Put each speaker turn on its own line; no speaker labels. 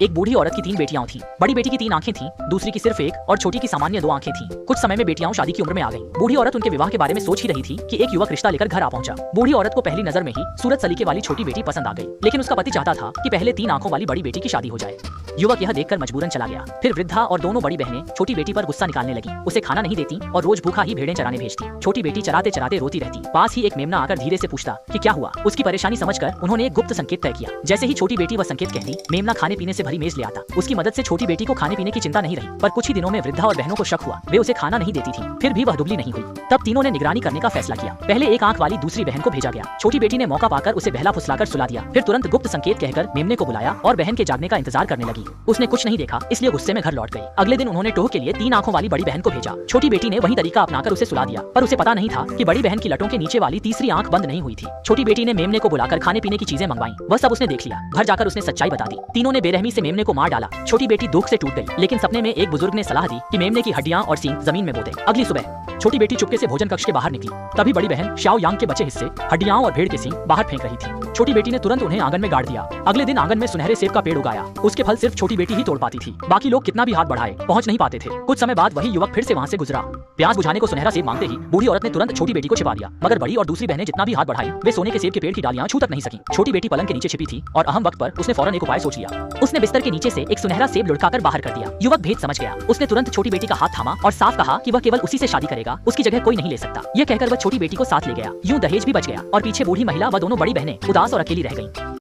एक बूढ़ी औरत की 3 बेटियां थीं। बड़ी बेटी की 3 आंखें थीं, दूसरी की सिर्फ एक और छोटी की सामान्य 2 आंखें थीं। कुछ समय में बेटियां शादी की उम्र में आ गईं। बूढ़ी औरत उनके विवाह के बारे में सोच ही रही थी कि एक युवक रिश्ता लेकर घर आ पहुंचा। बूढ़ी औरत को पहली नजर में ही सूरत सलीके वाली छोटी बेटी पसंद आ गई, लेकिन उसका पति चाहता था कि पहले 3 आंखों वाली बड़ी बेटी की शादी हो जाए। युवक यह देखकर मजबूरन चला गया। फिर वृद्धा और दोनों बड़ी बहनें छोटी बेटी पर गुस्सा निकालने लगी। उसे खाना नहीं देती और रोज भूखा ही भेड़ें चराने भेजती। छोटी बेटी चराते चराते रोती रहती। पास ही एक मेमना आकर धीरे से पूछता कि क्या हुआ। उसकी परेशानी समझकर उन्होंने एक गुप्त संकेत तय किया। जैसे ही छोटी बेटी वह संकेत कहती, मेमना खाने पीने से भरी मेज ले आता। उसकी मदद से छोटी बेटी को खाने पीने की चिंता नहीं रही। पर कुछ ही दिनों में वृद्धा और बहनों को शक हुआ। वे उसे खाना नहीं देती थी, फिर भी वह दुबली नहीं हुई। तब तीनों ने निगरानी करने का फैसला किया। पहले एक आंख वाली दूसरी बहन को भेजा गया। छोटी बेटी ने मौका पाकर उसे बहला फुसलाकर सुला दिया। फिर तुरंत गुप्त संकेत कहकर मेमने को बुलाया और बहन के जागने का इंतजार करने लगी। उसने कुछ नहीं देखा, इसलिए गुस्से में घर लौट गई। अगले दिन उन्होंने टोह के लिए 3 आंखों वाली बड़ी बहन को भेजा। छोटी बेटी ने वही तरीका अपनाकर उसे सुला दिया, पर उसे पता नहीं था कि बड़ी बहन की लटों के नीचे वाली तीसरी आंख बंद नहीं हुई थी। छोटी बेटी ने मेमने को बुलाकर खाने पीने की चीजें मंगवाई। वह सब उसने देख लिया। घर जाकर उसने सच्चाई बता दी। तीनों ने बेरहमी से मेमने को मार डाला। छोटी बेटी दुख से टूट गई, लेकिन सपने में एक बुजुर्ग ने सलाह दी कि मेमने की हड्डियां और सींग जमीन में बो दे। अगली सुबह छोटी बेटी चुपके से भोजन कक्ष के बाहर निकली। तभी बड़ी बहन शाओ यांग के बचे हिस्से, हड्डियां और भेड़ के सींग बाहर फेंक रही थी। छोटी बेटी ने तुरंत उन्हें आंगन में गाड़ दिया। अगले दिन आंगन में सुनहरे सेब का पेड़ उगाया। उसके फल सिर्फ छोटी बेटी ही तोड़ पाती थी। बाकी लोग कितना भी हाथ बढ़ाए पहुंच नहीं पाते थे। कुछ समय बाद वही युवक फिर से वहां से गुजरा। प्यास बुझाने को सुनहरा सेब मांगते ही बूढ़ी औरत ने तुरंत छोटी बेटी को छिपा दिया। मगर बड़ी और दूसरी बहनें जितना भी हाथ बढ़ाई, वे सोने के सेब के पेड़ की डालियां छू तक नहीं सकी। छोटी बेटी पलंग के नीचे छिपी थी और अहम वक्त पर उसने फौरन एक उपाय सोच लिया। उसने बिस्तर के नीचे से एक सुनहरा सेब लुढ़काकर बाहर कर दिया। युवक भेद समझ गया। उसने तुरंत छोटी बेटी का हाथ थामा और साफ कहा कि वह केवल उसी से शादी करेगा, उसकी जगह कोई नहीं ले सकता। यह कहकर वह छोटी बेटी को साथ ले गया। यूं दहेज भी बच गया और पीछे बूढ़ी महिला व दोनों बड़ी बहनें उदास और अकेली रह गईं।